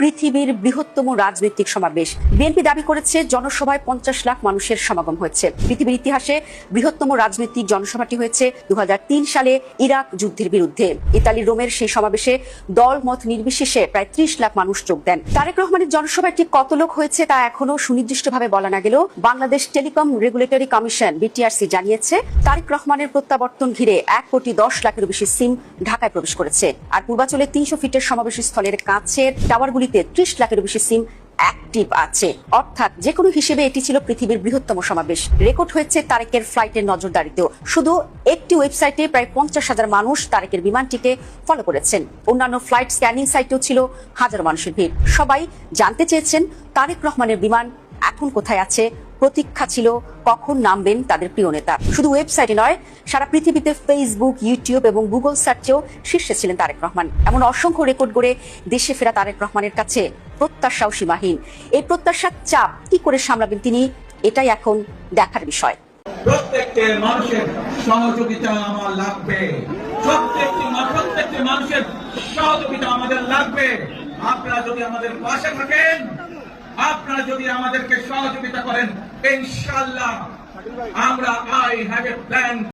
পৃথিবীর বৃহত্তম রাজনৈতিক সমাবেশ। বিএনপি দাবি করেছে জনসভায় 50 লাখ মানুষের সমাগম হয়েছে। পৃথিবীর ইতিহাসে বৃহত্তম রাজনৈতিক জনসভাটি হয়েছে 2003 সালে ইরাক যুদ্ধের বিরুদ্ধে। ইতালির রোমের সেই সমাবেশে দল মত নির্বিশেষে প্রায় 30 লাখ মানুষ যোগ দেন। তারেক রহমানের জনসভায় ঠিক কত লোক হয়েছে তা এখনো সুনির্দিষ্টভাবে বলা না গেলেও Bangladesh telecom regulatory commission BTRC জানিয়েছে তারেক রহমানের প্রত্যাবর্তন ঘিরে 1,10 লাখেরও বেশি সিম ঢাকায় প্রবেশ করেছে। আর পূর্বাচলে 300 ফিটের সমাবেশ স্থলের কাছের টাওয়ারগুলিতে 30 লাখেরও বেশি সিম অ্যাক্টিভ আছে। অর্থাৎ যে কোনো হিসেবে এটি ছিল পৃথিবীর বৃহত্তম সমাবেশ। রেকর্ড হয়েছে তারেকের ফ্লাইটের নজরদারিতেও। শুধু একটি ওয়েবসাইটে প্রায় 50,000 মানুষ তারেকের বিমানটিকে ফলো করেছেন। অন্যান্য ফ্লাইট স্ক্যানিং সাইটেও ছিল হাজার মানুষের ভিড়। সবাই জানতে চেয়েছেন তারেক রহমানের বিমান এখন কোথায় আছে। প্রতীক্ষা ছিল কখন নামবেন তাদের প্রিয় নেতা। শুধু ওয়েবসাইটে নয়, সারা পৃথিবীতে ফেসবুক, ইউটিউব এবং গুগল সার্চেও শীর্ষে ছিলেন তারেক রহমান। এমন অসংখ্য রেকর্ড গড়ে দেশে ফেরা তারেক রহমানের কাছে প্রত্যাশাও সীমাহীন। এই প্রত্যাশার চাপ কি করে সামলাবেন তিনি, এটাই এখন দেখার বিষয়। প্রত্যেকটি মানুষের সহযোগিতা আমার লাগবে, প্রত্যেকটি মানুষের সহযোগিতা আমাদের লাগবে। আপনারা যদি আমাদের পাশে থাকেন, আপনারা যদি আমাদেরকে সহযোগিতা করেন, ইনশাআল্লাহ আমরা আই হ্যাভ এ প্ল্যান